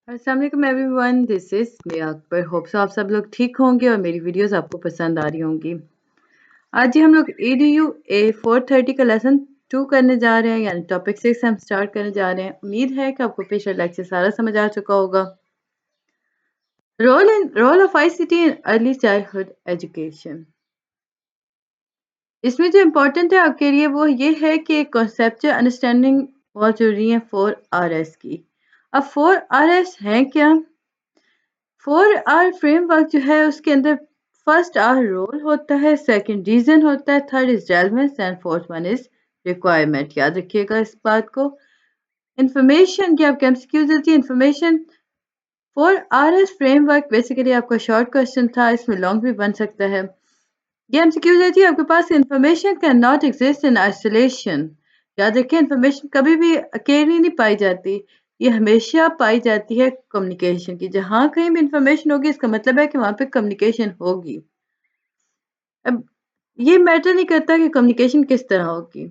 अस्सलाम वालेकुम everyone, this is may Akbar. Hope so आप सब लोग ठीक होंगे और मेरी वीडियोस आपको पसंद आ रही होंगी। आज ही हम लोग EDU A 430 का लेसन 2 करने जा रहे हैं, यानी टॉपिक 6 हम स्टार्ट करने जा रहे हैं। उम्मीद है कि आपको पिछले लेक्चर सारा समझ आ चुका होगा। Role of ICT in early childhood education. इसमें जो इम्पोर्टेंट है आपके लिए वो ये है कि कॉन्सेप्चुअल अंडरस्टैंडिंग बहुत जरूरी है 4RS की। अब 4RS है क्या? 4R फ्रेमवर्क जो है उसके अंदर फर्स्ट R रोल होता है, सेकंड रीजन होता है, third is relevance and fourth one is requirement. याद रखिएगा इस बात को। इंफॉर्मेशन की आपके एमसीक्यूज देती है। इंफॉर्मेशन 4RS फ्रेमवर्क बेसिकली आपका शॉर्ट क्वेश्चन था, इसमें लॉन्ग भी बन सकता है। ये एमसीक्यूज देती है आपके पास। Information can not exist in isolation. याद रखिए इंफॉर्मेशन कभी भी अकेली नहीं पाई जाती, ये हमेशा पाई जाती है कम्युनिकेशन की। जहां कहीं भी इंफॉर्मेशन होगी इसका मतलब है कि वहां पे कम्युनिकेशन होगी। अब ये मैटर नहीं करता कि कम्युनिकेशन किस तरह होगी।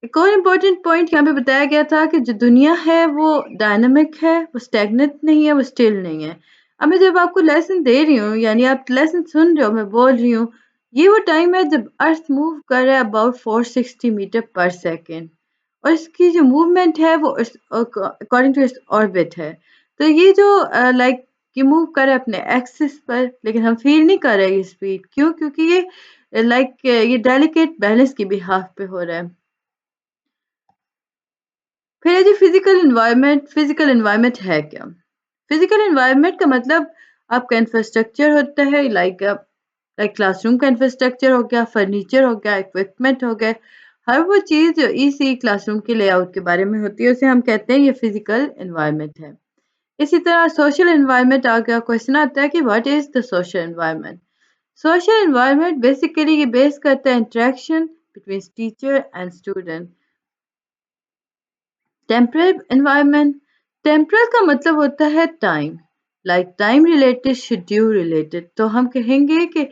एक और इम्पोर्टेंट पॉइंट यहाँ पे बताया गया था कि जो दुनिया है वो डायनामिक है, वो स्टैग्नेंट नहीं है, वो स्टिल नहीं है। अब मैं जब आपको लेसन दे रही हूँ, यानी आप लेसन सुन रहे हो, मैं बोल रही हूँ, ये वो टाइम है जब अर्थ मूव कर रहा है अबाउट 460 मीटर पर सेकेंड, और इसकी जो मूवमेंट है वो अकॉर्डिंग टू इट्स ऑर्बिट है। तो ये जो लाइक कि मूव करे अपने एक्सिस पर, लेकिन हम फील नहीं कर रहे ये स्पीड। क्यों? क्योंकि ये लाइक ये डेलिकेट बैलेंस की बिहाफ पे हो रहा है। फिर है जी फिजिकल एनवायरनमेंट। फिजिकल एनवायरनमेंट है क्या? फिजिकल एनवायरनमेंट का मतलब आपका इंफ्रास्ट्रक्चर होता है, लाइक क्लासरूम का इंफ्रास्ट्रक्चर हो गया, फर्नीचर हो गया, इक्विपमेंट हो गए। हर वो चीज़ जो इसी क्लासरूम के लेआउट के बारे में होती है उसे हम कहते हैं ये फिजिकल एनवायरनमेंट है। इसी तरह सोशल एनवायरनमेंट आ गया। क्वेश्चन आता है कि what is the social environment? Social environment basically ये बेस करता है interaction between teacher and student. Temporal environment. Temporal का मतलब होता है time, like time related, schedule related. तो हम कहेंगे कि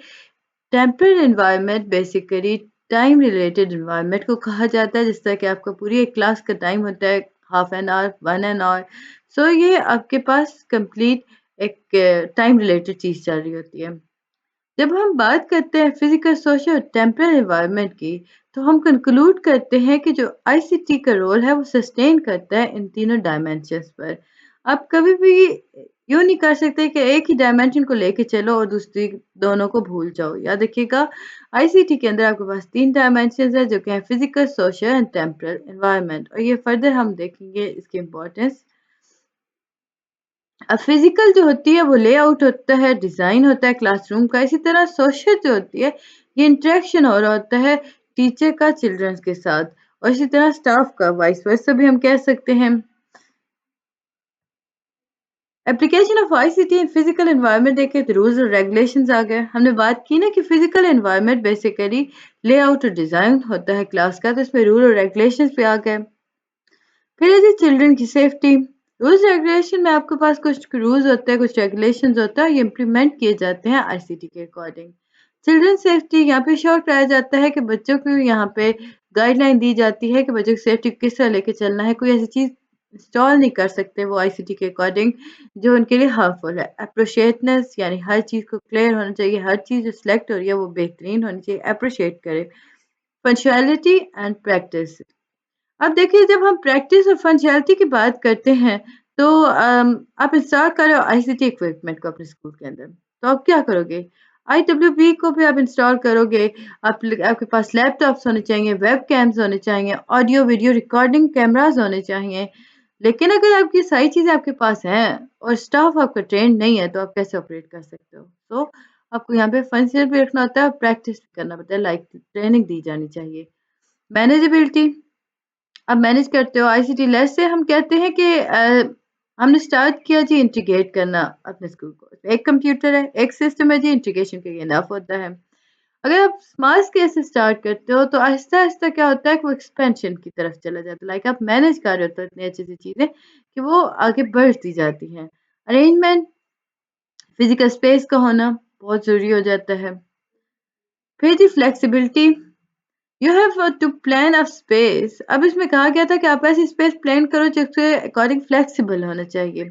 temporal environment basically time related environment को कहा जाता है। जिस तरह कि आपका पूरी एक क्लास का टाइम होता है half an hour, 1 an hour। सो ये आपके पास कंप्लीट एक टाइम रिलेटेड चीज़ चल रही होती है। जब हम बात करते हैं फिजिकल, सोशल और टेम्परल एनवायरनमेंट की, तो हम कंक्लूड करते हैं कि जो आईसीटी का रोल है वो सस्टेन करता है इन तीनों डायमेंशंस पर। आप कभी भी यूँ नहीं कर सकते कि एक ही डायमेंशन को लेके चलो और दूसरी दोनों को भूल जाओ। याद रखिएगा आईसीटी के अंदर आपके पास 3 डायमेंशंस है जो कि हैं physical, social and temporal environment, और ये फर्दर हम देखेंगे इसकी इम्पोर्टेंस। अब फिजिकल जो होती है वो लेआउट होता है, डिज़ाइन होता है क्लासरूम का। इसी तरह सोशल जो होती है ये इंटरेक्शन हो रहा होता है टीचर का चिल्ड्रंस के साथ, और इसी तरह स्टाफ का, वाइस वर्सा भी हम कह सकते हैं। Application of ICT in physical environment देखें तो रूल्स और रेगुलेशंस आ गए। हमने बात की ना कि फिजिकल एनवायरनमेंट बेसिकली लेआउट और डिज़ाइन होता है क्लास का, तो इसमें रूल और रेगुलेशंस भी आ गए। फिर है जी चिल्ड्रन की सेफ्टी। रूल्स रेगुलेशन में आपके पास कुछ रूल्स होते हैं, कुछ रेगुलेशंस होता है, ये इम्प्लीमेंट किए जाते हैं आईसीटी के अकॉर्डिंग। चिल्ड्रन सेफ्टी यहाँ पे श्योर कराया जाता है कि बच्चों को यहाँ पे गाइडलाइन दी जाती है कि बच्चों की सेफ्टी किस तरह लेके चलना है। कोई ऐसी चीज़ इंस्टॉल नहीं कर सकते वो आईसीटी के अकॉर्डिंग जो उनके लिए हार्मफुल है। अप्रोशिएटनेस यानी हर चीज़ को क्लियर होना चाहिए, हर चीज़ जो सिलेक्ट हो रही है वो बेहतरीन होनी चाहिए, अप्रोशिएट करे। Punctuality and practice. अब देखिए जब हम प्रैक्टिस और फंक्शनैलिटी की बात करते हैं तो आप इंस्टॉल करो आईसीटी इक्विपमेंट को अपने स्कूल के अंदर, तो आप क्या करोगे? IWB को भी आप इंस्टॉल करोगे। आपके पास लैपटॉप्स होने चाहिए, वेब कैम्स होने चाहिए, ऑडियो वीडियो रिकॉर्डिंग कैमरास होने चाहिए। लेकिन अगर आपकी सारी चीज़ें आपके पास हैं और स्टाफ आपका ट्रेंड नहीं है तो आप कैसे ऑपरेट कर सकते हो? तो आपको यहाँ पे फंक्शनल भी रखना होता है और प्रैक्टिस भी करना पड़ता है, लाइक ट्रेनिंग दी जानी चाहिए। मैनेजेबिलिटी। अब मैनेज करते हो आईसीटी लेस से हम कहते हैं कि हमने स्टार्ट किया जी इंटीग्रेट करना अपने स्कूल को। एक कंप्यूटर है, एक सिस्टम है जी, इंटीग्रेशन के लिए इनफ होता है। अगर आप स्मॉल स्केल से स्टार्ट करते हो तो आहिस्ता आहिस्ता क्या होता है कि वो एक्सपेंशन की तरफ चला जाता है। लाइक आप मैनेज कर रहे हो तो इतनी अच्छी अच्छी चीज़ें कि वो आगे बढ़ती जाती हैं। अरेंजमेंट, फिजिकल स्पेस का होना बहुत ज़रूरी हो जाता है। फिर जी flexibility. You have to plan a space. अब इसमें कहा गया था कि आप ऐसी स्पेस प्लान करो जिसके अकॉर्डिंग फ्लेक्सिबल होना चाहिए।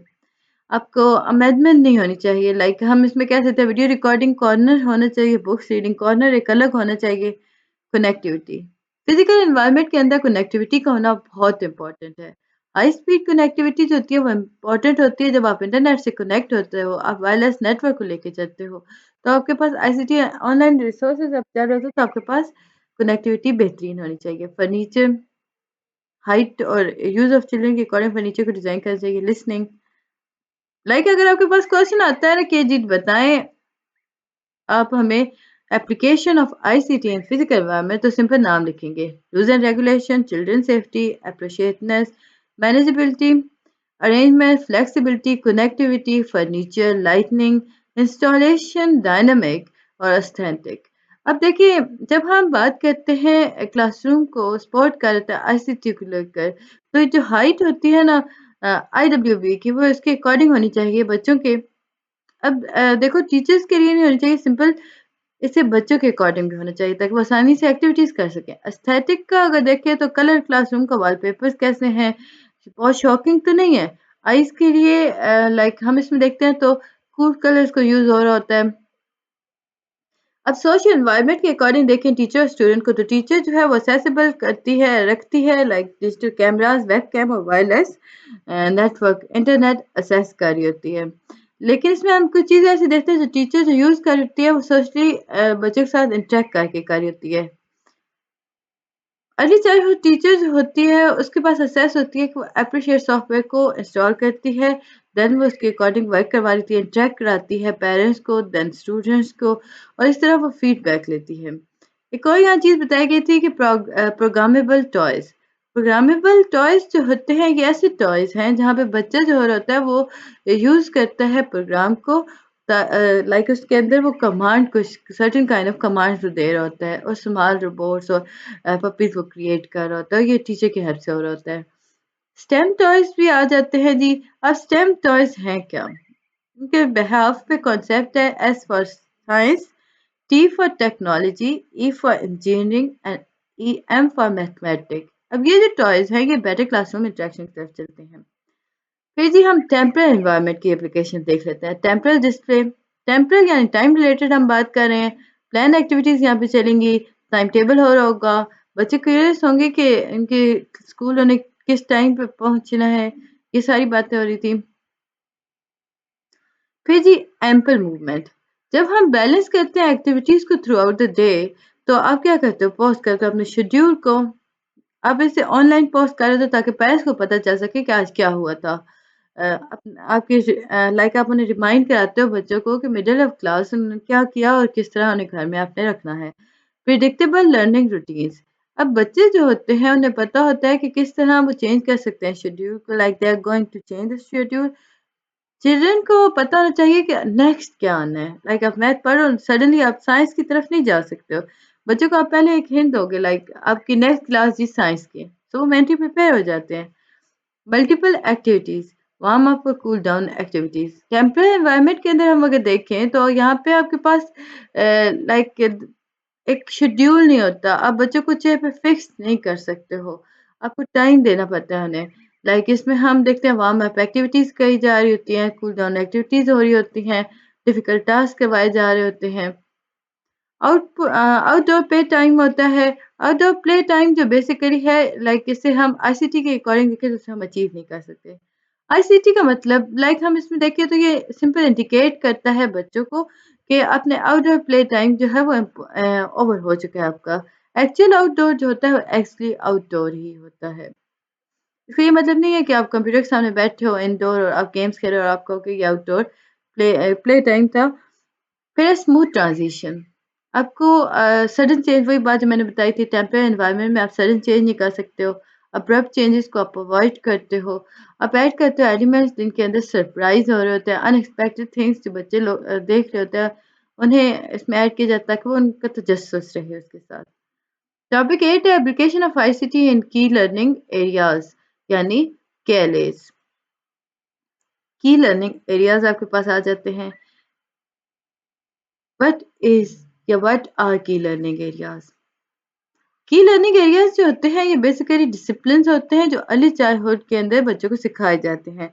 आपको अमेंडमेंट नहीं होनी चाहिए। लाइक हम इसमें कह सकते हैं वीडियो रिकॉर्डिंग कॉर्नर होना चाहिए, बुक्स रीडिंग कॉर्नर एक अलग होना चाहिए। कनेक्टिविटी, फिजिकल एनवायरनमेंट के अंदर कनेक्टिविटी का होना बहुत इंपॉर्टेंट है। हाई स्पीड कनेक्टिविटी जो होती है वो इम्पॉर्टेंट होती है जब आप इंटरनेट से कनेक्ट होते हो, आप वायरलेस नेटवर्क को लेके चलते हो, तो आपके पास आईसीटी ऑनलाइन रिसोर्सेज आप चल रहे हो तो आपके पास कनेक्टिविटी बेहतरीन होनी चाहिए। फर्नीचर, हाइट और यूज ऑफ चिल्ड्रन के अकॉर्डिंग फर्नीचर को डिजाइन करना चाहिए। लिसनिंग, अगर आपके पास क्वेश्चन आता है ना कि जी बताएं आप हमें application of ICT in physical environment, तो सिंपल नाम लिखेंगे। Rules and regulation, children safety, appropriateness, manageability, arrangement, flexibility, connectivity, furniture, lightning, installation, dynamic और एस्थेटिक। अब देखिए, जब हम बात करते हैं क्लासरूम को सपोर्ट करते हैं आईसीटी को लेकर, तो जो हाइट होती है ना आईडब्ल्यूबी की, वो इसके अकॉर्डिंग होनी चाहिए बच्चों के। अब देखो, टीचर्स के लिए नहीं होनी चाहिए सिंपल, इसे बच्चों के अकॉर्डिंग भी होना चाहिए ताकि वो आसानी से एक्टिविटीज कर सकें। एस्थेटिक का अगर देखें तो कलर क्लासरूम का वॉलपेपर्स कैसे हैं, बहुत शॉकिंग तो नहीं है। आइज के लिए हम इसमें देखते हैं तो कूल कलर्स को यूज हो रहा होता है। अब सोशल एनवायरनमेंट के अकॉर्डिंग देखें टीचर और स्टूडेंट को, तो टीचर जो है वो असेसिबल करती है, रखती है, like digital cameras, web cam और वायरलेस नेटवर्क इंटरनेट असेस कर रही होती है। लेकिन इसमें हम कुछ चीज़ें ऐसी देखते हैं जो टीचर जो यूज़ कर रही होती है वो सोशली बच्चों के साथ इंटरेक्ट करके कर रही होती है। अर्ली चाइल्डहुड टीचर जो होती है उसके पास एक्सेस होती है कि वो एप्रिशिएट सॉफ्टवेयर को इंस्टॉल करती है, देन वो उसके अकॉर्डिंग वर्क करवा लेती है, इंटरेक्ट कराती है पेरेंट्स को, देन स्टूडेंट्स को, और इस तरह वो फीडबैक लेती है। एक और यहाँ चीज़ बताई गई थी कि प्रोग्रामेबल टॉयज। प्रोग्रामेबल टॉयज जो होते हैं ये ऐसे टॉयज हैं जहाँ पे बच्चा जो हो रहा होता है वो यूज़ करता है प्रोग्राम को, उसके अंदर वो कमांड कुछ सर्टेन काइंड ऑफ कमांड्स वो दे रहा होता है, और स्मॉल रोबोट्स और पपीज वो क्रिएट कर रहा होता है, ये टीचर की हेल्प से हो रहा होता है। स्टेम टॉयज भी आ जाते हैं जी। अब स्टेम टॉयज हैं क्या? उनके बिहाफ पे कॉन्सेप्ट है S for science, T for technology, E for engineering and E M for mathematics. अब ये जो टॉयज हैं ये बेटर क्लासरूम इंटरेक्शन की तरफ चलते हैं। फिर जी हम टेम्परल एनवायरनमेंट की एप्लीकेशन देख लेते हैं। टेम्परल डिस्प्ले, टेम्परल यानी टाइम रिलेटेड हम बात कर रहे हैं। प्लान एक्टिविटीज़ यहाँ पे चलेंगी, टाइम टेबल हो रहा होगा, बच्चे क्यूरियस होंगे कि इनके स्कूल उन्हें किस टाइम पे पहुँचना है, ये सारी बातें हो रही थी। फिर जी एम्पल मूवमेंट, जब हम बैलेंस करते हैं एक्टिविटीज़ को थ्रू आउट द डे, तो आप क्या करते हो, पॉज करके अपने शेड्यूल को आप इसे ऑनलाइन पोस्ट कर रहे थे ताकि पेरेंट्स को पता चल सके कि आज क्या हुआ था। आपके आप उन्हें रिमाइंड कराते हो बच्चों को कि मिडिल ऑफ क्लास उन्होंने क्या किया और किस तरह उन्हें घर में आपने रखना है। प्रिडिक्टेबल लर्निंग रूटीन्स, अब बच्चे जो होते हैं उन्हें पता होता है कि किस तरह वो चेंज कर सकते हैं शेड्यूल को, like they are going to change the schedule. Children को पता होना चाहिए कि नेक्स्ट क्या आना है। आप मैथ पढ़ो, सडनली आप साइंस की तरफ नहीं जा सकते हो। बच्चों को आप पहले एक हिंट दोगे, आपकी नेक्स्ट क्लास जी साइंस की, तो वो मेंटली प्रिपेयर हो जाते हैं। मल्टीपल एक्टिविटीज, वार्म अप और cool down activities. Temporal environment के अंदर हम अगर देखें तो यहाँ पे आपके पास एक शेड्यूल नहीं होता, आप बच्चों को चेयर पे फिक्स नहीं कर सकते हो, आपको टाइम देना पड़ता है उन्हें। इसमें हम देखते हैं वार्म अप एक्टिविटीज़ करी जा रही होती हैं, कूल डाउन एक्टिविटीज़ हो रही होती हैं, डिफ़िकल्ट टास्क करवाए जा रहे होते हैं। आउटडोर प्ले टाइम होता है। आउटडोर प्ले टाइम जो बेसिकली है, इसे हम आईसीटी के अकॉर्डिंग देखें तो इसे हम अचीव नहीं कर सकते। आईसीटी का मतलब हम इसमें देखें तो ये सिंपल इंडिकेट करता है बच्चों को कि अपने आउटडोर प्ले टाइम जो है वो ओवर हो चुका है आपका। एक्चुअल आउटडोर जो होता है वो एक्चुअली आउटडोर ही होता है। इसका ये मतलब नहीं है कि आप कंप्यूटर के सामने बैठे हो इंडोर और आप गेम्स खेल रहे हो और आप कहोगे ये आउटडोर प्ले टाइम था। फिर स्मूथ ट्रांजिशन, आपको सडन चेंज, वही बात जो मैंने बताई थी, टेम्परेरी एनवायरनमेंट में आप सडन चेंज नहीं कर सकते हो, अब्रप्ट चेंजेस को आप अवॉइड करते हो। आप ऐड करते हो एलिमेंट्स जिनके अंदर सरप्राइज हो रहे होते हैं, अनएक्सपेक्टेड थिंग्स जो बच्चे लोग देख रहे होते हैं, उन्हें इसमें ऐड किया जाता है कि वो उनका तजस्सुस रहे उसके साथ। टॉपिक 8 है एप्लीकेशन ऑफ आईसीटी इन की लर्निंग एरियाज, यानी केएलएस। की लर्निंग एरियाज आपके पास आ जाते हैं। व्हाट इज या व्हाट आर की लर्निंग एरियाज? की लर्निंग एरियाज जो होते हैं ये बेसिकली डिसिप्लिन्स होते हैं जो अर्ली चाइल्डहुड के अंदर बच्चों को सिखाए जाते हैं।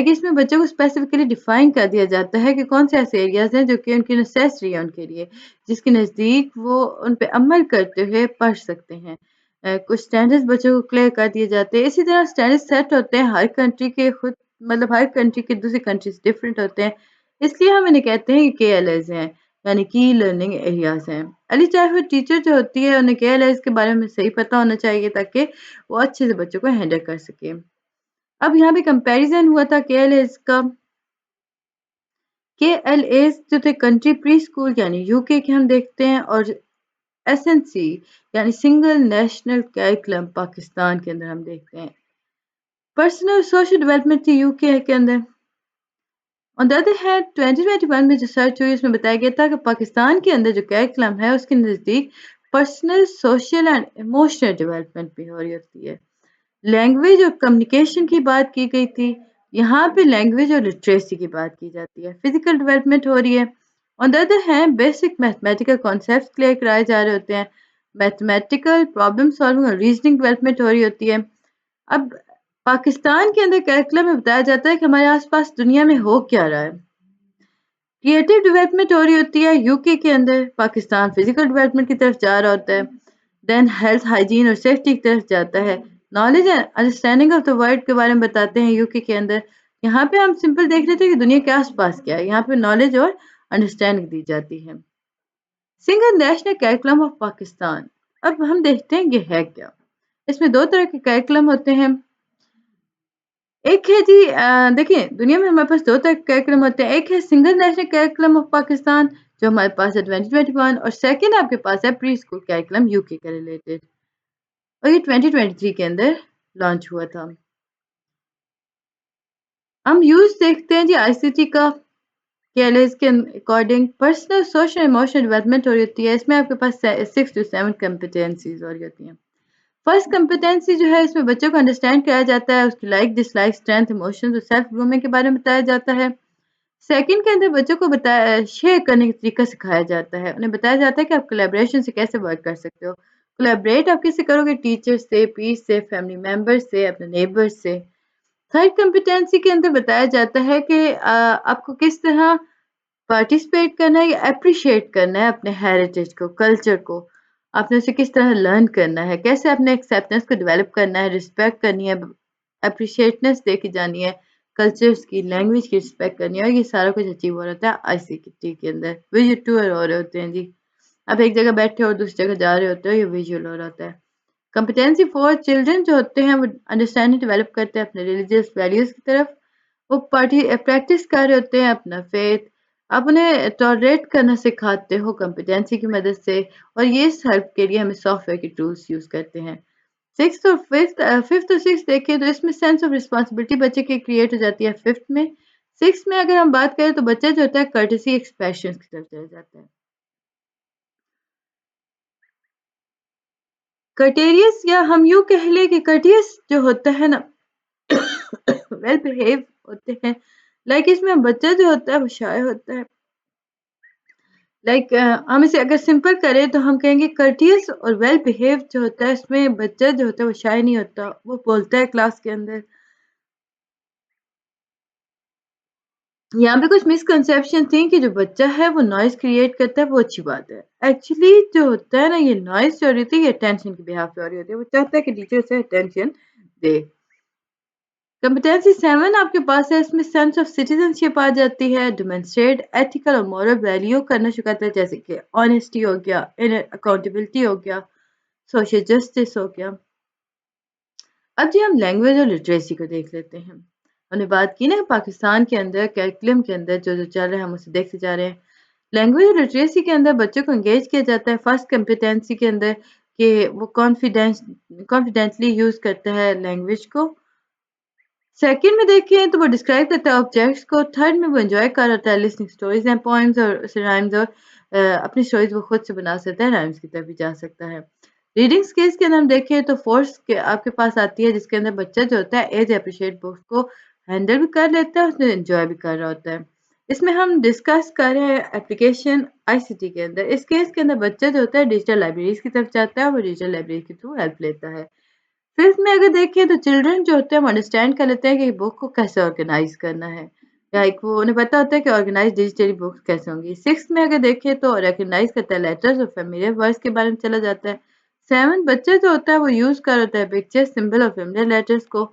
इसमें बच्चों को स्पेसिफिकली डिफाइन कर दिया जाता है कि कौन से ऐसे एरियाज हैं जो कि उनकी नेसेसरी है उनके लिए, जिसके नज़दीक वो उन पे अमल करते हुए पढ़ सकते हैं। कुछ स्टैंडर्ड्स बच्चों को क्लियर कर दिए जाते हैं। इसी तरह स्टैंडर्ड्स सेट होते हैं हर कंट्री के खुद, मतलब हर कंट्री के दूसरी कंट्री से डिफरेंट होते हैं। इसलिए हम इन्हें कहते हैं कि केएलएस हैं, यानी की लर्निंग एरियाज हैं। अर्ली चाइल्डहुड टीचर जो होती है उन्हें केएलएस के बारे में सही पता होना चाहिए ताकि वो अच्छे से बच्चों को हैंडल कर सके। अब यहाँ पे कंपैरिजन हुआ था केएलएस का। केएलएस जो थे कंट्री प्री स्कूल यानी यूके के हम देखते हैं, और एसएनसी यानी सिंगल नेशनल करिकुलम पाकिस्तान के अंदर हम देखते हैं। पर्सनल सोशल डेवलपमेंट थी यूके के अंदर। ऑन द अदर हैंड 2021 में जो सर्च हुई उसमें बताया गया था कि पाकिस्तान के अंदर जो करिकुलम है उसके नज़दीक personal social and emotional development भी हो रही होती है। लैंग्वेज और कम्युनिकेशन की बात की गई थी। यहाँ पे लैंग्वेज और लिटरेसी की बात की जाती है। फिजिकल डेवलपमेंट हो रही है। On the other hand basic mathematical concept clear कराए जा रहे होते हैं। मैथमेटिकल प्रॉब्लम सॉल्विंग और रीजनिंग डेवलपमेंट हो रही होती है। अब पाकिस्तान के अंदर करिकुलम में बताया जाता है कि हमारे आसपास दुनिया में हो क्या रहा है। क्रिएटिव डेवलपमेंट हो रही होती है यूके के अंदर। पाकिस्तान फिजिकल डेवलपमेंट की तरफ जा रहा होता है। देन हेल्थ हाइजीन और सेफ्टी की तरफ जाता है। Knowledge and understanding of the world के बारे में बताते हैं यूके के अंदर। यहाँ पे हम सिंपल देख लेते हैं कि दुनिया के आसपास क्या है। यहाँ पे नॉलेज और अंडरस्टैंडिंग दी जाती है। Single national curriculum of Pakistan. अब हम देखते हैं ये है क्या। इसमें दो तरह के करिकुलम होते हैं। एक है जी देखिए दुनिया में हमारे पास दो तरह के करिकुलम होते हैं। एक है single national curriculum of Pakistan जो हमारे पास है 2021, और सेकंड आपके पास है प्री स्कूल करिकुलम यूके के रिलेटेड, और ये 2023 के अंदर लॉन्च हुआ था। हम यूज देखते हैं जी आईसीटी का। केएलएस के according personal social emotional development हो रही होती है। इसमें आपके पास 6 to 7 कॉम्पिटेंसीज हो रही होती हैं। फर्स्ट कॉम्पिटेंसी जो है इसमें बच्चों को अंडरस्टैंड कराया जाता है, उसकी लाइक डिसलाइक स्ट्रेंथ इमोशंस और सेल्फ ग्रूमिंग के बारे में बताया जाता है। सेकंड के अंदर बच्चों को बताया शेयर करने का तरीका सिखाया जाता है। उन्हें बताया जाता है कि आप कोलैबोरेशन से कैसे वर्क कर सकते हो। कोलैबोरेट आप किससे करोगे? टीचर से, पीस से, फैमिली मेंबर्स से, अपने नेबर्स से। थर्ड कॉम्पिटेंसी के अंदर बताया जाता है कि आपको किस तरह पार्टिसिपेट करना है या एप्रिशिएट करना है अपने हेरिटेज को, कल्चर को। आपने उसे किस तरह लर्न करना है, कैसे अपने एक्सेप्टेंस को डेवलप करना है, रिस्पेक्ट करनी है, एप्रिशिएटनेस देखी जानी है, कल्चर्स की, लैंग्वेज की रिस्पेक्ट करनी है, और ये सारा कुछ अचीव हो रहा है आईसीटी के अंदर। विजुअल टूर हो रहे होते हैं जी। आप एक जगह बैठे हो दूसरी जगह जा रहे होते हो, ये विजुअल हो रहा होता है। कॉम्पिटेंसी फॉर चिल्ड्रन जो होते हैं वो अंडरस्टैंडिंग डेवलप करते हैं अपने रिलीजियस वैल्यूज की तरफ। वो प्रैक्टिस कर रहे होते हैं अपना फेथ। आप उन्हें टॉलरेट करना सिखाते हो कॉम्पिटेंसी की मदद से, और ये इस हेल्प के लिए हमें सॉफ्टवेयर के टूल्स यूज करते हैं। फिफ्थ और सिक्स देखें तो इसमें सेंस ऑफ रिस्पॉन्सिबिलिटी बच्चे की क्रिएट हो जाती है फिफ्थ में। सिक्स में अगर हम बात करें तो बच्चा जो होता है कर्टेसी एक्सप्रेशन की तरफ चला जाता है। कर्टेरियस, या हम यूँ कह लें कि कर्टियस जो होता है ना वेल बिहेव होते हैं। इसमें बच्चा जो होता है वो शाय होता है। हम इसे अगर सिंपल करें तो हम कहेंगे कर्टियस और वेल बिहेव जो होता है इसमें बच्चा जो होता है वो शाय नहीं होता, वो बोलता है क्लास के अंदर। यहाँ पे कुछ मिसकंसेप्शन थी कि जो बच्चा है वो नॉइज़ क्रिएट करता है, वो अच्छी बात है। एक्चुअली जो होता है ना, ये नॉइज़ जो हो रही थी ये अटेंशन के बिहाफ पे हो रही होती है। वो चाहता है कि टीचर उसे अटेंशन दे। कॉम्पिटेंसी 7 आपके पास है। इसमें सेंस ऑफ सिटीजनशिप आ जाती है। डेमोन्स्ट्रेट एथिकल और मॉरल वैल्यू करना सिखाता है, जैसे कि ऑनेस्टी हो गया, अकाउंटेबिलिटी हो गया, सोशल जस्टिस हो गया। अब जी हम लैंग्वेज और लिटरेसी को देख लेते हैं। हमने बात की ना पाकिस्तान के अंदर करिकुलम के अंदर जो जो चल रहा है हम उसे देखते जा रहे हैं। लैंग्वेज और लिटरेसी के अंदर बच्चों को एंगेज किया जाता है फर्स्ट कॉम्पिटेंसी के अंदर कि वो कॉन्फिडेंटली यूज करता है लैंग्वेज को। सेकंड में देखें तो वो डिस्क्राइब करता है ऑब्जेक्ट्स को। थर्ड में वो एंजॉय कर रहा है लिसनिंग स्टोरीज एंड पोएम्स और राइम्स, और अपनी स्टोरीज वो खुद से बना सकता है, राइम्स की तरफ भी जा सकता है। रीडिंग स्किल्स के अंदर हम देखें तो फोर्स के आपके पास आती है, जिसके अंदर बच्चा जो होता है एज अप्रिशिएट बुक्स को हैंडल भी कर लेता है, उसमें एंजॉय भी कर रहा होता है। इसमें हम डिस्कस कर रहे हैं एप्लीकेशन आईसीटी के अंदर। इस केस के अंदर बच्चा जो होता है डिजिटल लाइब्रेरीज की तरफ जाता है और वो डिजिटल लाइब्रेरी के थ्रू हेल्प लेता है। फिफ्थ में अगर देखें तो चिल्ड्रन जो होते हैं वो अंडरस्टैंड कर लेते हैं कि बुक को कैसे ऑर्गेनाइज करना है, लाइक वो उन्हें पता होता है कि ऑर्गेनाइज डिजिटली बुक्स कैसे होंगी। सिक्स में अगर देखें तो रिकग्नाइज करता है लेटर्स और फेमिलियर वर्ड्स के बारे में चला जाता है। सेवन बच्चा जो होता है वो यूज कर होता है पिक्चर सिंबल और फेमिलियर लेटर्स को।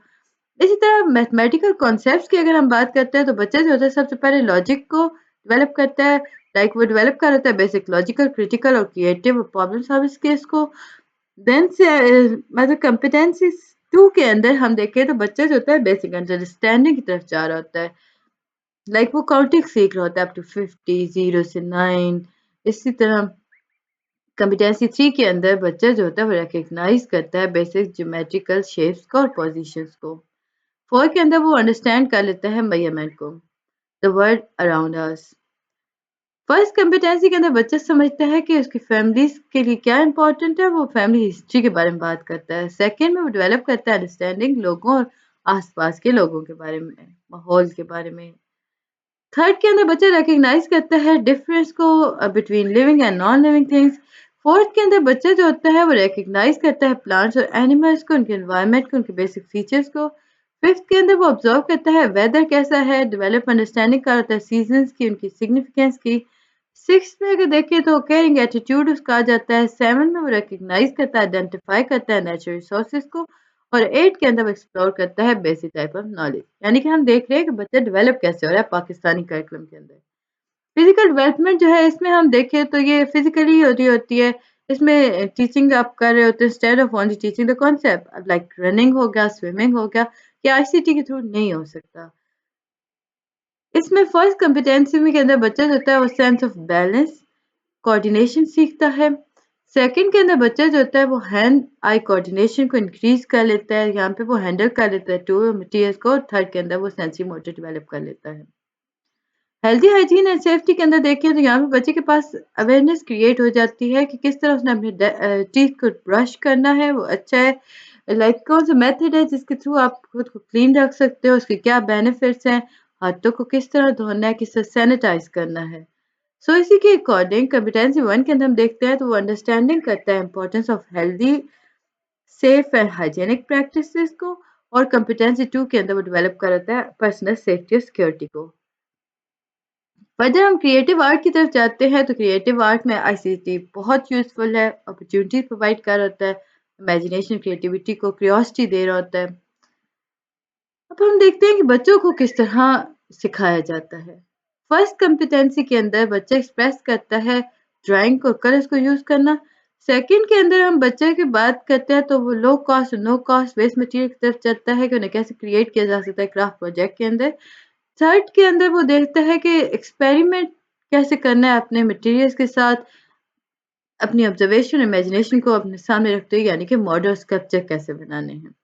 इसी तरह मैथमेटिकल कॉन्सेप्ट्स की अगर हम बात करते हैं तो बच्चा जो होता है सबसे पहले लॉजिक को डेवलप करता है, लाइक वो डेवलप कर होता है बेसिक लॉजिकल क्रिटिकल और क्रिएटिव प्रॉब्लम सॉल्विंग स्किल्स को। देन से मतलब कॉम्पिटेंसीज टू के अंदर हम देखें तो बच्चा जो होता है बेसिक अंडरस्टैंडिंग की तरफ जा रहा होता है, लाइक वो काउंटिंग सीख रहा होता है अप टू 50 जीरो से 9। इसी तरह कॉम्पिटेंसी थ्री के अंदर बच्चा जो होता है वो रिकग्नाइज करता है बेसिक ज्योमेट्रिकल शेप्स को और पोजिशंस को। फोर के अंदर वो अंडरस्टैंड कर लेता है मेजरमेंट को, the world around us. First competency के अंदर बच्चा समझता है कि उसकी फैमिली के लिए क्या इंपॉर्टेंट है, वो फैमिली हिस्ट्री के बारे में बात करता है। सेकंड में वो डेवलप करता है अंडरस्टैंडिंग लोगों और आसपास के लोगों के बारे में, माहौल के बारे में। थर्ड के अंदर बच्चा रिकग्नाइज करता है डिफरेंस को between living and non living things. Fourth के अंदर बच्चा जो होता है वो रिकग्नाइज करता है प्लांट्स और एनिमल्स को, उनके एनवायरनमेंट को, उनके बेसिक फीचर्स को। फिफ्थ के अंदर वो ऑब्जर्व करता है वेदर कैसा है, डेवलप अंडरस्टैंडिंग का होता है सीजन्स की, उनकी सिग्निफिकेंस की। सिक्स में अगर देखें तो केयरिंग एटीट्यूड उसका आ जाता है। सेवन में वो रिकग्नाइज करता है आइडेंटिफाई करता है नेचुरल रिसोर्सेज को। और एट के अंदर वो एक्सप्लोर करता है बेसिक टाइप ऑफ नॉलेज। यानी कि हम देख रहे हैं कि बच्चा डेवलप कैसे हो रहा है पाकिस्तानी करिकुलम के अंदर। फिजिकल डेवलपमेंट जो है इसमें हम देखें तो ये फिजिकली हो रही होती है। इसमें टीचिंग आप कर रहे होते हैं instead of only teaching the concept, like running हो गया, स्विमिंग हो गया, ये आईसीटी के थ्रू नहीं हो सकता। इसमें फर्स्ट कॉम्पिटेंसी में के अंदर बच्चा जो होता है वो सेंस ऑफ बैलेंस कोऑर्डिनेशन सीखता है। सेकंड के अंदर बच्चा जो होता है वो हैंड आई कोऑर्डिनेशन को इंक्रीज कर लेता है, यहाँ पे वो हैंडल कर लेता है टूल मटेरियल्स को। थर्ड के अंदर वो सेंसरी मोटर डेवलप कर लेता है। हेल्दी हाइजीन एंड सेफ्टी के अंदर देखें तो यहाँ पे बच्चे के पास अवेयरनेस क्रिएट हो जाती है कि किस तरह उसने अपने टीथ को ब्रश करना है, वो अच्छा है, लाइक कौन सा मेथड है जिसके थ्रू आप खुद को क्लीन रख सकते हो, उसके क्या बेनिफिट्स हैं, हाथों को किस तरह धोना है, किस तरह सैनिटाइज करना है। सो इसी के अकॉर्डिंग कॉम्पिटेंसी वन के अंदर हम देखते हैं तो वो अंडरस्टैंडिंग करता है importance of healthy safe and hygienic practices को। और कॉम्पिटेंसी टू के अंदर वो डेवलप करता है पर्सनल सेफ्टी और सिक्योरिटी को। फर्दर हम क्रिएटिव आर्ट की तरफ जाते हैं तो क्रिएटिव आर्ट में आईसीटी बहुत यूजफुल है, अपॉर्चुनिटी प्रोवाइड कर होता है, इमेजिनेशन क्रिएटिविटी को क्यूरियोसिटी दे रहा होता है। अब हम देखते हैं कि बच्चों को किस तरह सिखाया जाता है। फर्स्ट कॉम्पिटेंसी के अंदर बच्चा एक्सप्रेस करता है ड्राइंग और कलर्स को यूज करना। सेकंड के अंदर हम बच्चे की बात करते हैं तो वो लो कॉस्ट और नो कॉस्ट वेस्ट मटेरियल की तरफ चलता है कि उन्हें कैसे क्रिएट किया जा सकता है क्राफ्ट प्रोजेक्ट के अंदर। थर्ड के अंदर वो देखता है कि एक्सपेरिमेंट कैसे करना है अपने मटेरियल्स के साथ, अपनी ऑब्जर्वेशन इमेजिनेशन को अपने सामने रखते हुए, यानी कि मॉडल स्कल्पचर कैसे बनाने हैं।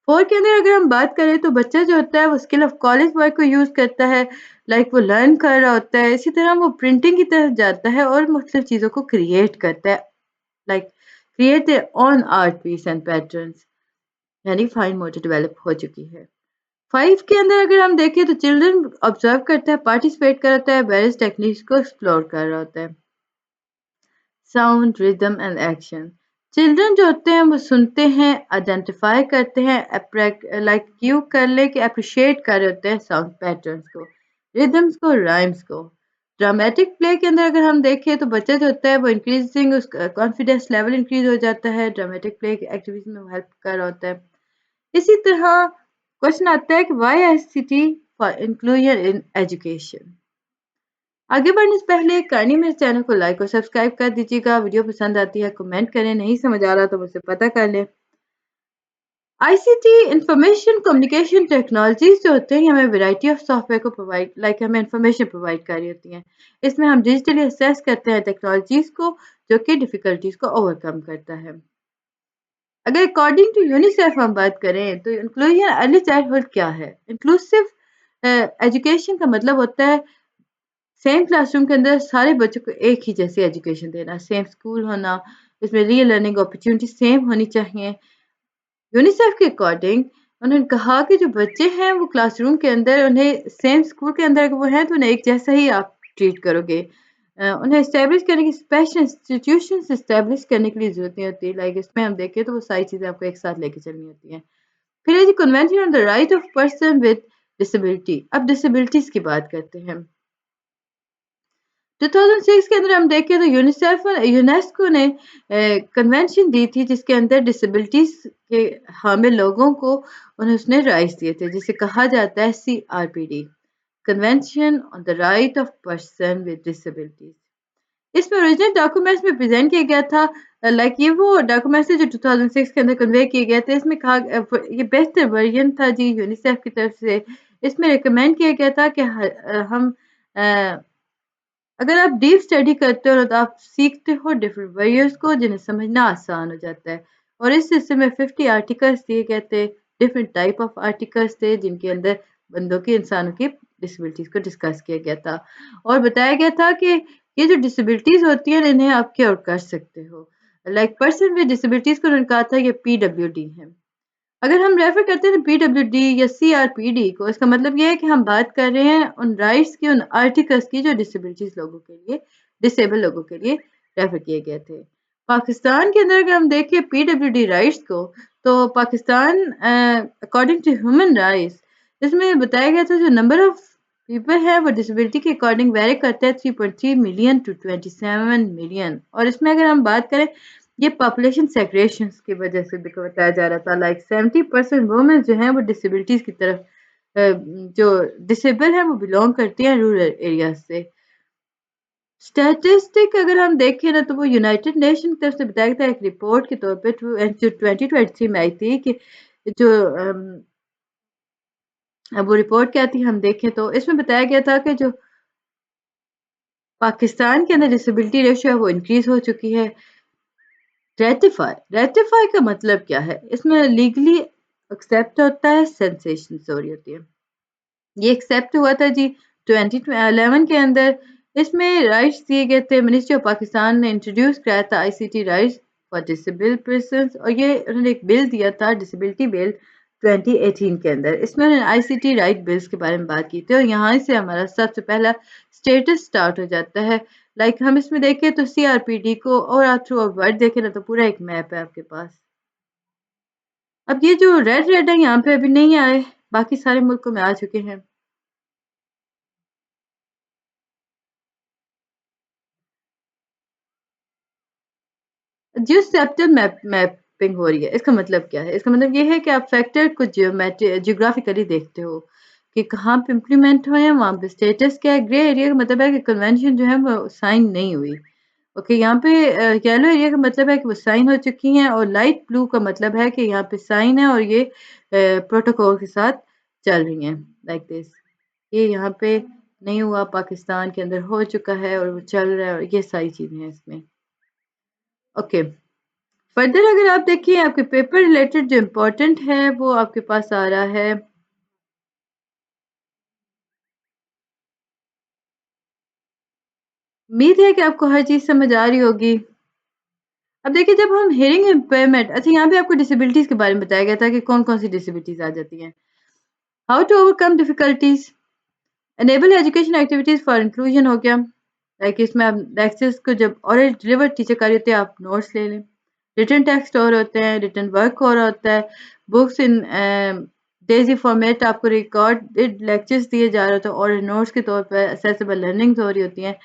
फोर के अंदर अगर हम बात करें तो बच्चा जो होता है वो स्किल ऑफ कॉलेज वर्क को यूज करता है, लाइक वो लर्न कर रहा होता है। इसी तरह वो प्रिंटिंग की तरफ जाता है और मुख्तलिफ चीज़ों को क्रिएट करता है, like create their own art piece and patterns, यानी फाइन मोटर डेवलप हो चुकी है। फाइव के अंदर अगर हम देखें तो चिल्ड्रन ऑब्जर्व करता है, पार्टिसिपेट करता है, वेरियस टेक्निक्स को एक्सप्लोर कर रहा होता है। Sound rhythm and action, children जो होते हैं वो सुनते हैं, आइडेंटिफाई करते हैं, लाइक क्यू कर ले कि अप्रिशिएट कर रहे होते हैं साउंड पैटर्न्स को, रिदम्स को, राइम्स को। ड्रामेटिक प्ले के अंदर अगर हम देखें तो बच्चा जो होता है वो इंक्रीजिंग उसका कॉन्फिडेंस लेवल इंक्रीज हो जाता है, ड्रामेटिक प्ले की एक्टिविटीज में हेल्प कर रहा होता है। इसी तरह क्वेश्चन आता है कि why ICT for inclusion in education. आगे बढ़ने से पहले काइंडली मेरे चैनल को लाइक और सब्सक्राइब कर दीजिएगा। वीडियो पसंद आती है कमेंट करें, नहीं समझ आ रहा तो मुझसे पता कर लें। आईसीटी इंफॉर्मेशन कम्युनिकेशन टेक्नोलॉजीज जो होते हैं हमें वैरायटी ऑफ सॉफ्टवेयर को प्रोवाइड, लाइक हमें इंफॉर्मेशन प्रोवाइड कर रही होती हैं। इसमें हम डिजिटली असेस करते हैं टेक्नोलॉजीज को जो कि डिफिकल्टीज को ओवरकम करता है। अगर अकॉर्डिंग टू यूनिसेफ हम बात करें तो इंक्लूजन अर्ली चाइल्डहुड क्या है। इंक्लूसिव एजुकेशन का मतलब होता है सेम क्लासरूम के अंदर सारे बच्चों को एक ही जैसी एजुकेशन देना, सेम स्कूल होना, इसमें रियल लर्निंग अपॉर्चुनिटी सेम होनी चाहिए। यूनिसेफ के अकॉर्डिंग उन्होंने कहा कि जो बच्चे हैं वो क्लासरूम के अंदर उन्हें सेम स्कूल के अंदर अगर वो हैं तो उन्हें एक जैसा ही आप ट्रीट करोगे। उन्हें एस्टेब्लिश करने की स्पेशल इंस्टीट्यूशंस एस्टेब्लिश करने के लिए ज़रूरत नहीं होती। लाइक इसमें हम देखें तो वो सारी चीज़ें आपको एक साथ लेके चलनी होती हैं। फिर है जी convention on the right of person with disability. अब डिसेबिलिटीज़ की बात करते हैं। 2006 के अंदर हम देखें तो यूनेस्को ने कन्वेंशन दी थी जिसके अंदर डिसेबिलिटीज के हामिल लोगों को उन्हें उसने राइट्स दिए थे जिसे कहा जाता है CRPD, convention on the right of person with disabilities. इसमें ओरिजिनल डॉक्यूमेंट्स में प्रेजेंट किया गया था। लाइक ये वो डॉक्यूमेंट्स है जो 2006 के अंदर कन्वे किए गए थे। इसमें कहा ये बेहतर वर्जन था जी यूनिसेफ की तरफ से। इसमें रिकमेंड किया गया था कि हम अगर आप डीप स्टडी करते हो तो आप सीखते हो डिफरेंट वेरिएबल्स को जिन्हें समझना आसान हो जाता है। और इस हिस्से में 50 आर्टिकल्स दिए गए थे। डिफरेंट टाइप ऑफ आर्टिकल्स थे जिनके अंदर बंदों की इंसानों की डिसेबिलिटीज को डिस्कस किया गया था और बताया गया था कि ये जो डिसेबिलिटीज होती हैं इन्हें आप क्योर कर सकते हो। लाइक पर्सन विद डिसेबिलिटीज को उन्होंने कहा था ये PWD है। अगर हम रेफर करते हैं PWD या CRPD को, इसका मतलब ये है कि हम बात कर रहे हैं उन राइट्स की, उन आर्टिकल्स की जो डिसेबिलिटीज लोगों के लिए, डिसेबल लोगों के लिए रेफर किए गए थे। पाकिस्तान के अंदर अगर हम देखें PWD राइट्स को, तो Pakistan according to human rights इसमें बताया गया था जो नंबर ऑफ पीपल है वो डिसेबिलिटी के अकॉर्डिंग वेरी करते हैं 3.3 मिलियन टू 27 मिलियन। और इसमें अगर हम बात करें ये पॉपुलेशन सेग्रेगेशन की वजह से भी बताया जा रहा था। लाइक 70% वुमेन जो हैं वो डिसेबिलिटीज की तरफ जो डिसेबल है वो बिलोंग करती हैं रूरल एरिया से। स्टैटिस्टिक अगर हम देखें ना तो वो यूनाइटेड नेशन की तरफ से बताया गया था एक रिपोर्ट के तौर पे जो 2023 में आई थी कि जो अब वो रिपोर्ट क्या थी हम देखें तो इसमें बताया गया था कि जो पाकिस्तान के अंदर डिसेबिलिटी रेशियो है वो इंक्रीज हो चुकी है। रेटिफाई रेटिफाई का मतलब क्या है? इसमें लीगली एक्सेप्ट होता है, सेंसेशन हो रही होती है। ये एक्सेप्ट हुआ था जी 2011 के अंदर। इसमें राइट्स दिए गए थे। मिनिस्ट्री ऑफ पाकिस्तान ने इंट्रोड्यूस कराया था ICT rights for disable persons और ये उन्होंने एक बिल दिया था डिसेबिलिटी बिल 2018 के अंदर। इसमें उन्होंने ICT राइट बिल्स के बारे में बात की थी और यहाँ से हमारा सबसे पहला स्टेटस स्टार्ट हो जाता है। लाइक हम इसमें देखें तो CRPD को और आप थ्रू वर्ड देखें ना तो पूरा एक मैप है आपके पास। अब ये जो रेड रेड है यहाँ पे अभी नहीं आए, बाकी सारे मुल्कों में आ चुके हैं। जिस चैप्टर मैपिंग हो रही है इसका मतलब क्या है? इसका मतलब ये है कि आप फैक्टर को जियोग्राफिकली देखते हो कि कहाँ पे इम्प्लीमेंट हुए हैं, वहाँ पे स्टेटस क्या है। ग्रे एरिया का मतलब है कि कन्वेंशन जो है वो साइन नहीं हुई। ओके, यहाँ पे येलो एरिया का मतलब है कि वो साइन हो चुकी हैं और लाइट ब्लू का मतलब है कि यहाँ पे साइन है और ये प्रोटोकॉल के साथ चल रही हैं लाइक दिस। ये यहाँ पे नहीं हुआ, पाकिस्तान के अंदर हो चुका है और वो चल रहा है और ये सारी चीज़ें हैं इसमें। ओके, फर्दर अगर आप देखिए आपके पेपर रिलेटेड जो इम्पोर्टेंट है वो आपके पास आ रहा है। उम्मीद है कि आपको हर चीज़ समझ आ रही होगी। अब देखिए जब हम हियरिंग इम्पेयरमेंट, अच्छा यहाँ पे आपको डिसेबिलिटीज़ के बारे में बताया गया था कि कौन-कौन सी डिसेबिलिटीज़ आ जाती हैं। How to overcome difficulties, enable education activities for inclusion हो गया। लाइक इसमें आप लेक्चर्स को जब ऑरल डिलीवर टीचर कर रही होती है आप नोट्स ले लें। रिटन टेक्स्ट और होते हैं, रिटन वर्क और होता है। बुक्स इन डेज़ी फॉर्मेट आपको रिकॉर्डेड लेक्चर्स दिए जा रहे होते हैं और नोट्स के तौर पर एक्सेसिबल लर्निंग्स हो रही होती हैं।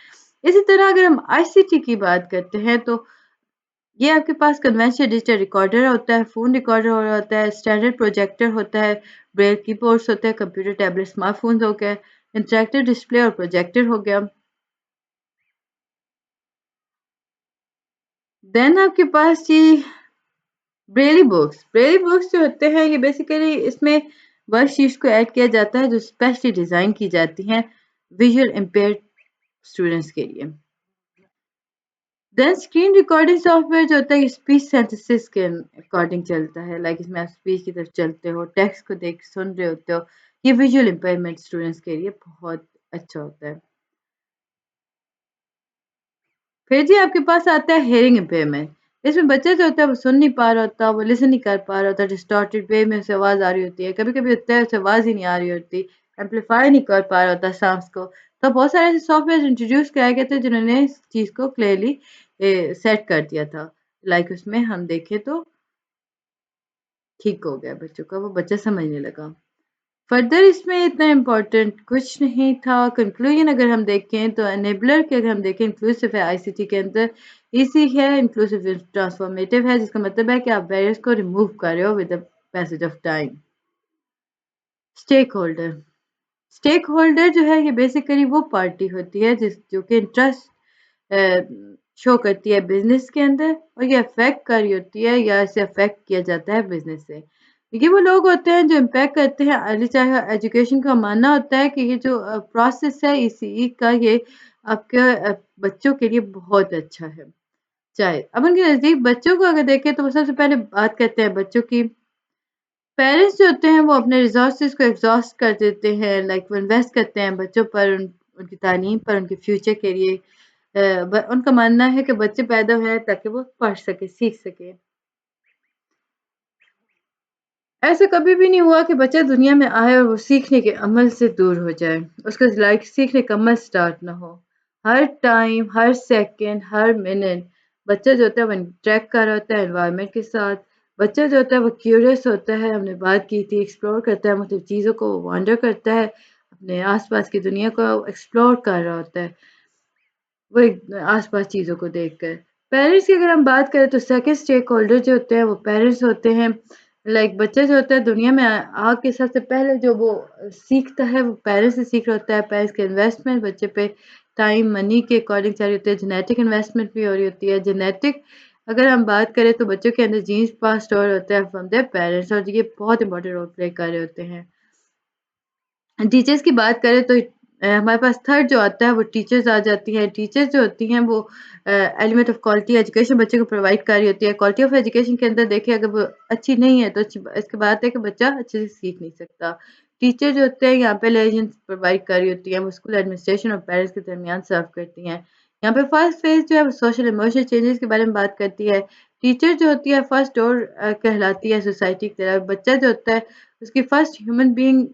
इसी तरह अगर हम ICT की बात करते हैं तो ये आपके पास कन्वेंशनल डिजिटल रिकॉर्डर होता है, फ़ोन रिकॉर्डर हो होता है, स्टैंडर्ड प्रोजेक्टर होता है, ब्रेल कीबोर्ड्स होते हैं, कंप्यूटर, टैबलेट, स्मार्टफ़ोन्स हो गए, इंटरैक्टिव डिस्प्ले और प्रोजेक्टर हो गया। देन आपके पास जी ब्रेली बुक्स जो होते हैं ये बेसिकली इसमें वर्कशीट्स को ऐड किया जाता है जो स्पेशली डिज़ाइन की जाती हैं विजुअल इम्पेयर्ड स्टूडेंट्स के लिए। देन स्क्रीन रिकॉर्डिंग सॉफ्टवेयर जो होता है ये स्पीच सिंथेसिस के अकॉर्डिंग चलता है। लाइक इसमें आप स्पीच की तरफ चलते हो, टेक्स्ट को देख सुन रहे होते हो। ये विजुअल इम्पेयरमेंट स्टूडेंट्स के लिए बहुत अच्छा होता है। फिर जी आपके पास आता है हियरिंग इम्पेयरमेंट। इसमें बच्चा जो होता है वो सुन नहीं पा रहा होता, वो लिसन नहीं कर पा रहा होता, डिस्टॉर्टेड वे में उसे आवाज़ आ रही होती है। कभी-कभी होता है उसे आवाज़ ही नहीं आ रही होती, एम्पलीफाई नहीं कर पा रहा होता साउंड्स को। तो बहुत सारे ऐसे सॉफ्टवेयर इंट्रोड्यूस कराए गए थे जिन्होंने इस चीज़ को क्लियरली सेट कर दिया था। लाइक उसमें हम देखें तो ठीक हो गया बच्चों का, वो बच्चा समझने लगा। फर्दर इसमें इतना इम्पोर्टेंट कुछ नहीं था। कंक्लूजन अगर हम देखें तो एनेबलर के अगर हम देखें इंक्लूसिव है आईसीटी के अंदर, ईसी है, इंक्लूसिव ट्रांसफॉर्मेटिव है, जिसका मतलब है कि आप बैरियर्स को रिमूव कर रहे हो with the passage of time. Stake holder, stake holder जो है ये बेसिकली वो पार्टी होती है जो कि इंटरेस्ट शो करती है बिजनेस के अंदर और ये अफेक्ट कर रही होती है या इसे अफेक्ट किया जाता है बिजनेस से। ये वो लोग होते हैं जो इम्पैक्ट करते हैं अर्ली चाइल्डहुड एजुकेशन का। मानना होता है कि ये जो प्रोसेस है ईसीई का ये आपके बच्चों के लिए बहुत अच्छा है। चाहे अब उनके नज़दीक बच्चों को अगर देखें तो वो सबसे पहले बात करते हैं बच्चों की। पेरेंट्स जो होते हैं वो अपने रिसोर्सेज को एग्जॉस्ट कर देते हैं, लाइक वो इन्वेस्ट करते हैं बच्चों पर, उनकी तालीम पर, उनके फ्यूचर के लिए। उनका मानना है कि बच्चे पैदा हुए ताकि वो पढ़ सके, सीख सके। ऐसा कभी भी नहीं हुआ कि बच्चा दुनिया में आए और वो सीखने के अमल से दूर हो जाए, उसका लाइक सीखने का अमल स्टार्ट ना हो। हर टाइम, हर सेकंड, हर मिनट बच्चा जो होता है वो इंटरेक्ट कर रहा होता है एनवायरनमेंट के साथ। बच्चा जो होता है वो क्यूरियस होता है, हमने बात की थी, एक्सप्लोर करता है, मतलब चीज़ों को वॉन्डर करता है, अपने आसपास की दुनिया को एक्सप्लोर कर रहा होता है वो एक आसपास चीज़ों को देखकर। पेरेंट्स की अगर हम बात करें तो सेकंड स्टेक होल्डर जो होते हैं वो पेरेंट्स होते हैं। लाइक बच्चा जो होता है दुनिया में आके सबसे पहले जो वो सीखता है वो पेरेंट्स से सीख रहा होता है। पेरेंट्स के इन्वेस्टमेंट बच्चे पे टाइम, मनी के अकॉर्डिंग चल रही होती है। जेनेटिक इन्वेस्टमेंट भी हो रही होती है। जेनेटिक अगर हम बात करें तो बच्चों के अंदर जीन्स पास्ड और होता है फ्रॉम देयर पेरेंट्स और ये बहुत इंपॉर्टेंट रोल प्ले कर रहे होते हैं। टीचर्स की बात करें तो हमारे पास थर्ड जो आता है वो टीचर्स आ जाती हैं। टीचर्स जो होती हैं वो एलिमेंट ऑफ क्वालिटी एजुकेशन बच्चे को प्रोवाइड कर रही होती है। क्वालिटी ऑफ एजुकेशन के अंदर देखिए अगर वो अच्छी नहीं है तो इसकी बात है कि बच्चा अच्छे से सीख नहीं सकता। टीचर जो होते हैं यहाँ पे लाइसेंस प्रोवाइड कर रही होती है, वो स्कूल एडमिनिस्ट्रेशन और पेरेंट्स के दरमियान सर्व करती हैं। यहाँ पे फर्स्ट फेज जो है वो सोशल इमोशनल चेंजेस के बारे में बात करती है। टीचर जो होती है फर्स्ट डोर कहलाती है सोसाइटी की तरफ। बच्चा जो होता है उसकी फर्स्ट ह्यूमन बीइंग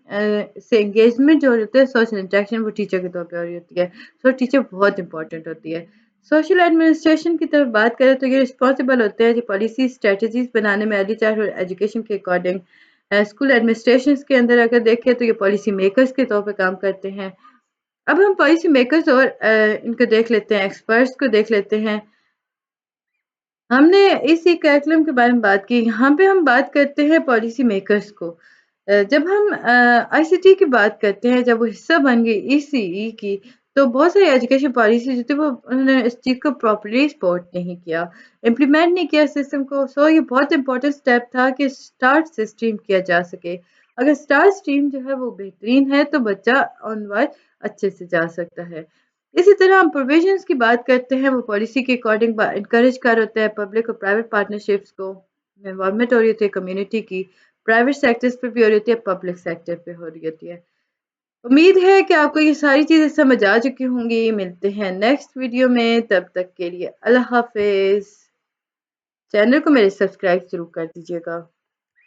से एंगेजमेंट जो होते हैं सोशल इंटरेक्शन वो टीचर के तौर पे हो रही होती है। सो टीचर बहुत इंपॉर्टेंट होती है। सोशल एडमिनिस्ट्रेशन की तरफ बात करें तो ये रिस्पॉन्सिबल होते हैं कि पॉलिसी स्ट्रेटजीज बनाने में अर्ली चाइल्डहुड एजुकेशन के अकॉर्डिंग। स्कूल एडमिनिस्ट्रेशन के अंदर अगर देखें तो ये पॉलिसी मेकर्स के तौर पे काम करते हैं। अब हम पॉलिसी मेकर्स और इनको देख लेते हैं, एक्सपर्ट्स को देख लेते हैं। हमने इसी करिकुलम के बारे में बात की, यहाँ पे हम बात करते हैं पॉलिसी मेकर्स को। जब हम आईसीटी की बात करते हैं, जब वो हिस्सा बन गई ईसीई की, तो बहुत सारी एजुकेशन पॉलिसी जो थी वो उन्होंने इस चीज़ को प्रॉपर्ली सपोर्ट नहीं किया, इम्प्लीमेंट नहीं किया सिस्टम को। सो ये बहुत इंपॉर्टेंट स्टेप था कि स्टार्ट से स्ट्रीम किया जा सके। अगर स्टार्ट स्ट्रीम जो है वो बेहतरीन है तो बच्चा ऑनवर्ड अच्छे से जा सकता है। इसी तरह हम प्रोविजंस की बात करते हैं, वो पॉलिसी के अकॉर्डिंग इनकरेज कर होता है पब्लिक और प्राइवेट पार्टनरशिप्स को। इन्वॉल्वमेंट हो रही होती है कम्युनिटी की, प्राइवेट सेक्टर्स पे भी हो रही होती है, पब्लिक सेक्टर पे हो रही होती है। उम्मीद है कि आपको ये सारी चीज़ें समझ आ चुकी होंगी। मिलते हैं नेक्स्ट वीडियो में, तब तक के लिए अल्लाह हाफिज़। चैनल को मेरे सब्सक्राइब ज़रूर कर दीजिएगा।